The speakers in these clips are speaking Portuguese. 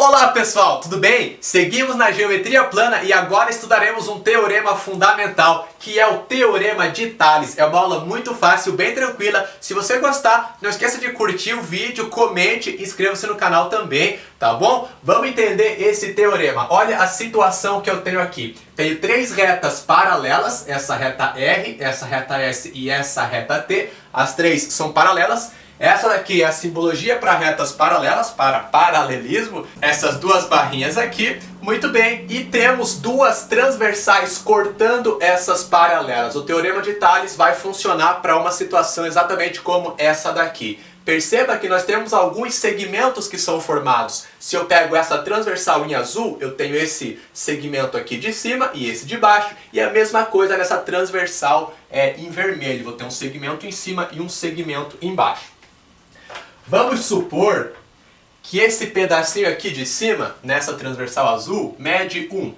Olá pessoal, tudo bem? Seguimos na geometria plana e agora estudaremos um teorema fundamental, que é o Teorema de Tales. É uma aula muito fácil, bem tranquila. Se você gostar, não esqueça de curtir o vídeo, comente e inscreva-se no canal também, tá bom? Vamos entender esse teorema. Olha a situação que eu tenho aqui. Tenho três retas paralelas, essa reta R, essa reta S e essa reta T. As três são paralelas. Essa daqui é a simbologia para retas paralelas, para paralelismo. Essas duas barrinhas aqui, muito bem. E temos duas transversais cortando essas paralelas. O Teorema de Tales vai funcionar para uma situação exatamente como essa daqui. Perceba que nós temos alguns segmentos que são formados. Se eu pego essa transversal em azul, eu tenho esse segmento aqui de cima e esse de baixo. E a mesma coisa nessa transversal em vermelho. Vou ter um segmento em cima e um segmento embaixo. Vamos supor que esse pedacinho aqui de cima, nessa transversal azul, mede 1.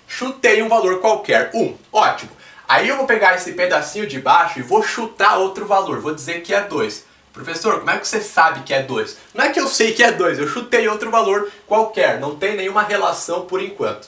Chutei um valor qualquer, 1. Ótimo. Aí eu vou pegar esse pedacinho de baixo e vou chutar outro valor. Vou dizer que é 2. Professor, como é que você sabe que é 2? Não é que eu sei que é 2, eu chutei outro valor qualquer. Não tem nenhuma relação por enquanto.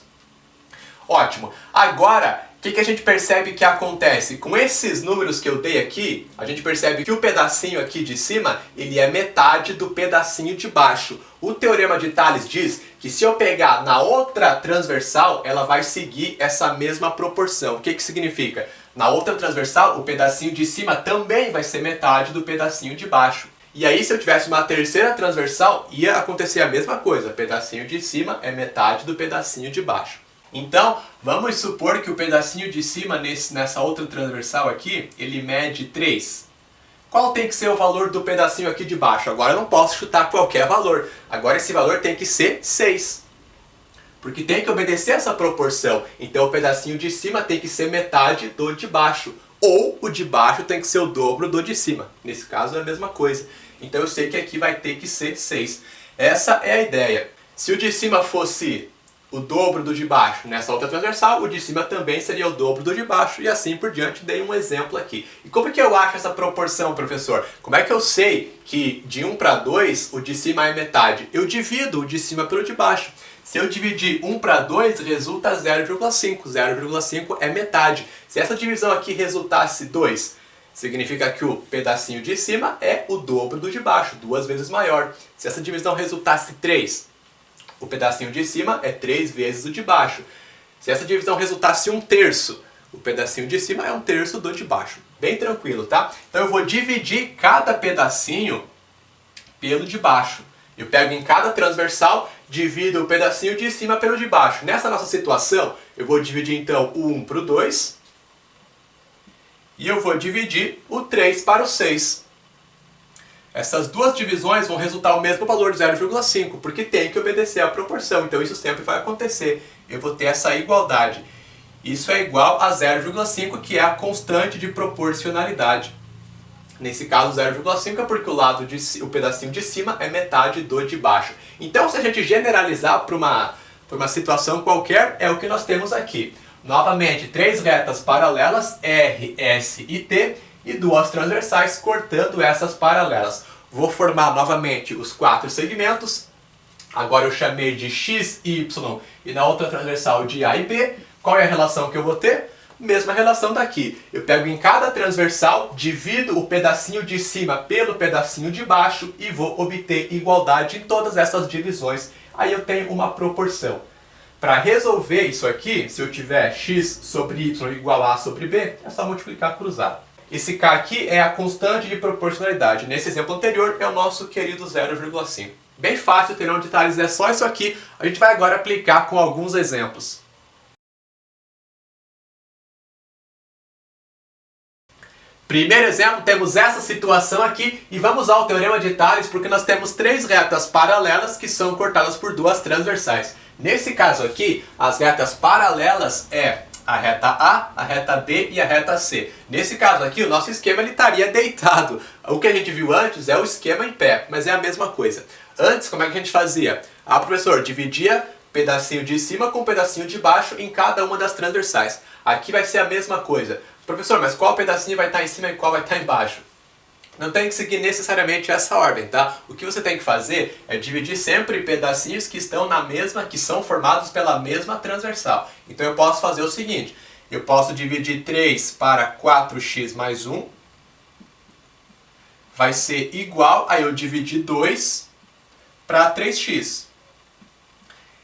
Ótimo. Agora, o que a gente percebe que acontece? Com esses números que eu dei aqui, a gente percebe que o pedacinho aqui de cima, ele é metade do pedacinho de baixo. O Teorema de Tales diz que se eu pegar na outra transversal, ela vai seguir essa mesma proporção. O que significa? Na outra transversal, o pedacinho de cima também vai ser metade do pedacinho de baixo. E aí, se eu tivesse uma terceira transversal, ia acontecer a mesma coisa. O pedacinho de cima é metade do pedacinho de baixo. Então, vamos supor que o pedacinho de cima nessa outra transversal aqui, ele mede 3. Qual tem que ser o valor do pedacinho aqui de baixo? Agora eu não posso chutar qualquer valor. Agora esse valor tem que ser 6. Porque tem que obedecer essa proporção. Então o pedacinho de cima tem que ser metade do de baixo. Ou o de baixo tem que ser o dobro do de cima. Nesse caso é a mesma coisa. Então eu sei que aqui vai ter que ser 6. Essa é a ideia. Se o de cima fosse o dobro do de baixo nessa outra transversal, o de cima também seria o dobro do de baixo e assim por diante. Dei um exemplo aqui. E como que eu acho essa proporção, professor? Como é que eu sei que de 1 para 2 o de cima é metade? Eu divido o de cima pelo de baixo. Se eu dividir 1 para 2, resulta 0,5. 0,5 é metade. Se essa divisão aqui resultasse 2, significa que o pedacinho de cima é o dobro do de baixo, 2 vezes maior. Se essa divisão resultasse 3, o pedacinho de cima é 3 vezes o de baixo. Se essa divisão resultasse 1/3, o pedacinho de cima é 1/3 do de baixo. Bem tranquilo, tá? Então eu vou dividir cada pedacinho pelo de baixo. Eu pego em cada transversal, divido o pedacinho de cima pelo de baixo. Nessa nossa situação, eu vou dividir então o 1 para o 2. E eu vou dividir o 3 para o 6. Essas duas divisões vão resultar o mesmo valor de 0,5, porque tem que obedecer à proporção, então isso sempre vai acontecer. Eu vou ter essa igualdade. Isso é igual a 0,5, que é a constante de proporcionalidade. Nesse caso, 0,5 é porque o pedacinho de cima é metade do de baixo. Então, se a gente generalizar para uma situação qualquer, é o que nós temos aqui. Novamente, três retas paralelas, R, S e T, e duas transversais cortando essas paralelas. Vou formar novamente os 4 segmentos. Agora eu chamei de X, Y e na outra transversal de A e B. Qual é a relação que eu vou ter? Mesma relação daqui. Eu pego em cada transversal, divido o pedacinho de cima pelo pedacinho de baixo e vou obter igualdade em todas essas divisões. Aí eu tenho uma proporção. Para resolver isso aqui, se eu tiver x sobre y igual a sobre b, é só multiplicar cruzado. Esse k aqui é a constante de proporcionalidade. Nesse exemplo anterior é o nosso querido 0,5. Bem fácil, o Teorema de Tales é só isso aqui. A gente vai agora aplicar com alguns exemplos. Primeiro exemplo, temos essa situação aqui e vamos usar o Teorema de Tales porque nós temos três retas paralelas que são cortadas por duas transversais. Nesse caso aqui, as retas paralelas é a reta A, a reta B e a reta C. Nesse caso aqui, o nosso esquema ele estaria deitado. O que a gente viu antes é o esquema em pé, mas é a mesma coisa. Antes, como é que a gente fazia? Professor, dividia pedacinho de cima com pedacinho de baixo em cada uma das transversais. Aqui vai ser a mesma coisa. Professor, mas qual pedacinho vai estar em cima e qual vai estar embaixo? Não tem que seguir necessariamente essa ordem, tá? O que você tem que fazer é dividir sempre pedacinhos que estão na mesma, que são formados pela mesma transversal. Então eu posso fazer o seguinte, eu posso dividir 3 para 4x mais 1, vai ser igual a eu dividir 2 para 3x.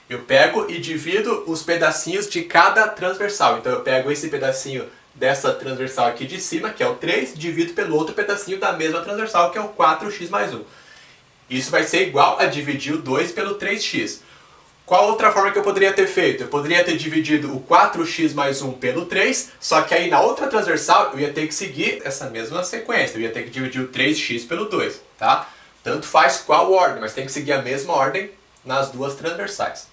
Eu pego e divido os pedacinhos de cada transversal. Então eu pego esse pedacinho dessa transversal aqui de cima, que é o 3, divido pelo outro pedacinho da mesma transversal, que é o 4x mais 1. Isso vai ser igual a dividir o 2 pelo 3x. Qual outra forma que eu poderia ter feito? Eu poderia ter dividido o 4x mais 1 pelo 3, só que aí na outra transversal eu ia ter que seguir essa mesma sequência. Eu ia ter que dividir o 3x pelo 2, tá? Tanto faz qual ordem, mas tem que seguir a mesma ordem nas duas transversais.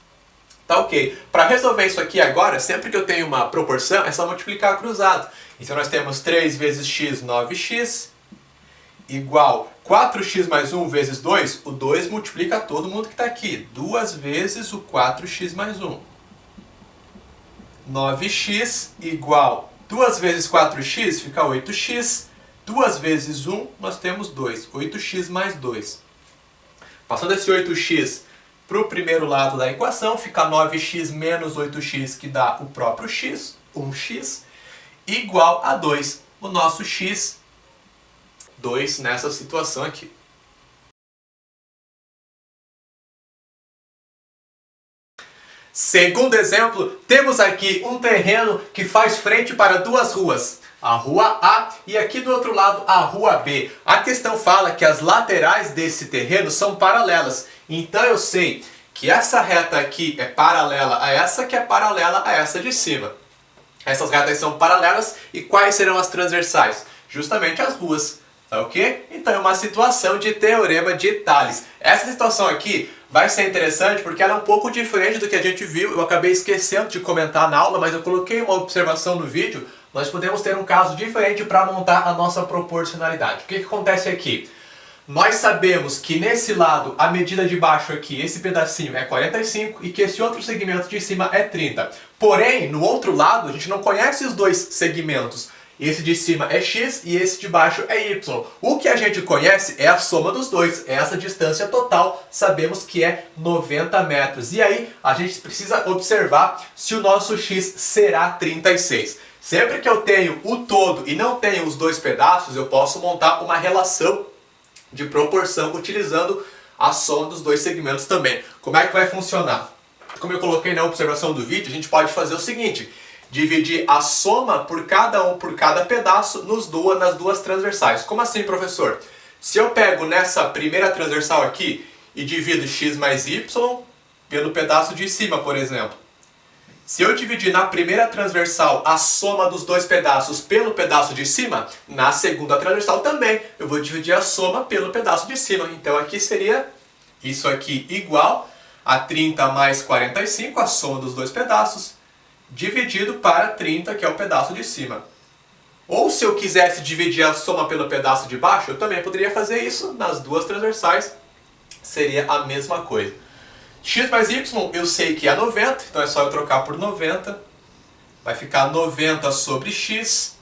Tá ok. Para resolver isso aqui agora, sempre que eu tenho uma proporção, é só multiplicar cruzado. Então nós temos 3 vezes x, 9x, igual 4x mais 1 vezes 2. O 2 multiplica todo mundo que está aqui. 2 vezes o 4x mais 1. 9x igual 2 vezes 4x fica 8x. 2 vezes 1, nós temos 2. 8x mais 2. Passando esse 8x para o primeiro lado da equação, fica 9x menos 8x, que dá o próprio x, 1x, igual a 2. O nosso x, 2 nessa situação aqui. Segundo exemplo, temos aqui um terreno que faz frente para duas ruas. A rua A e aqui do outro lado a rua B. A questão fala que as laterais desse terreno são paralelas. Então eu sei que essa reta aqui é paralela a essa, que é paralela a essa de cima. Essas retas são paralelas e quais serão as transversais? Justamente as ruas. Tá ok? Então é uma situação de teorema de Tales. Essa situação aqui vai ser interessante porque ela é um pouco diferente do que a gente viu. Eu acabei esquecendo de comentar na aula, mas eu coloquei uma observação no vídeo. Nós podemos ter um caso diferente para montar a nossa proporcionalidade. O que acontece aqui? Nós sabemos que nesse lado, a medida de baixo aqui, esse pedacinho é 45 e que esse outro segmento de cima é 30. Porém, no outro lado, a gente não conhece os dois segmentos. Esse de cima é x e esse de baixo é y. O que a gente conhece é a soma dos dois. Essa distância total sabemos que é 90 metros. E aí a gente precisa observar se o nosso x será 36. Sempre que eu tenho o todo e não tenho os dois pedaços, eu posso montar uma relação de proporção utilizando a soma dos dois segmentos também. Como é que vai funcionar? Como eu coloquei na observação do vídeo, a gente pode fazer o seguinte: dividir a soma por cada pedaço nas duas transversais. Como assim, professor? Se eu pego nessa primeira transversal aqui e divido x mais y pelo pedaço de cima, por exemplo. Se eu dividir na primeira transversal a soma dos dois pedaços pelo pedaço de cima, na segunda transversal também eu vou dividir a soma pelo pedaço de cima. Então aqui seria isso aqui igual a 30 mais 45, a soma dos dois pedaços, dividido para 30, que é o pedaço de cima. Ou se eu quisesse dividir a soma pelo pedaço de baixo, eu também poderia fazer isso nas duas transversais, seria a mesma coisa. X mais y eu sei que é 90, então é só eu trocar por 90. Vai ficar 90 sobre x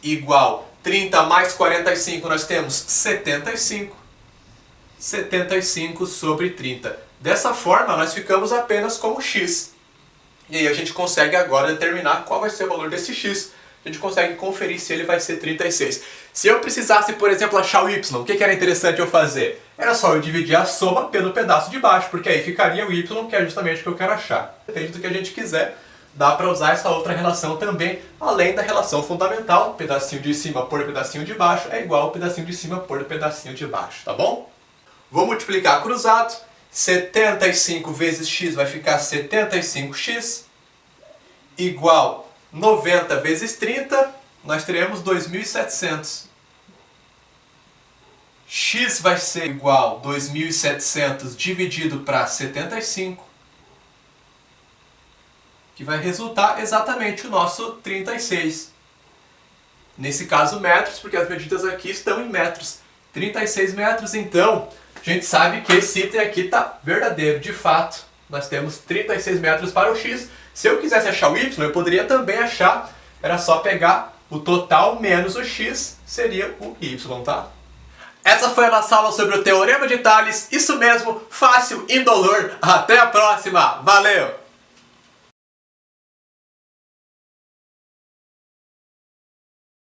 igual 30 mais 45, nós temos 75. 75 sobre 30. Dessa forma, nós ficamos apenas com o x. E aí a gente consegue agora determinar qual vai ser o valor desse x. A gente consegue conferir se ele vai ser 36. Se eu precisasse, por exemplo, achar o y, o que era interessante eu fazer? Era só eu dividir a soma pelo pedaço de baixo, porque aí ficaria o y, que é justamente o que eu quero achar. Depende do que a gente quiser, dá para usar essa outra relação também, além da relação fundamental, pedacinho de cima por pedacinho de baixo é igual ao pedacinho de cima por pedacinho de baixo, tá bom? Vou multiplicar cruzado, 75 vezes x vai ficar 75x, igual 90 vezes 30, nós teremos 2.700. X vai ser igual a 2.700 dividido para 75, que vai resultar exatamente o nosso 36. Nesse caso metros, porque as medidas aqui estão em metros. 36 metros, então, a gente sabe que esse item aqui está verdadeiro. De fato, nós temos 36 metros para o x. Se eu quisesse achar o y, eu poderia também achar, era só pegar o total menos o x, seria o y, tá? Essa foi a nossa aula sobre o Teorema de Tales. Isso mesmo, fácil, indolor. Até a próxima. Valeu!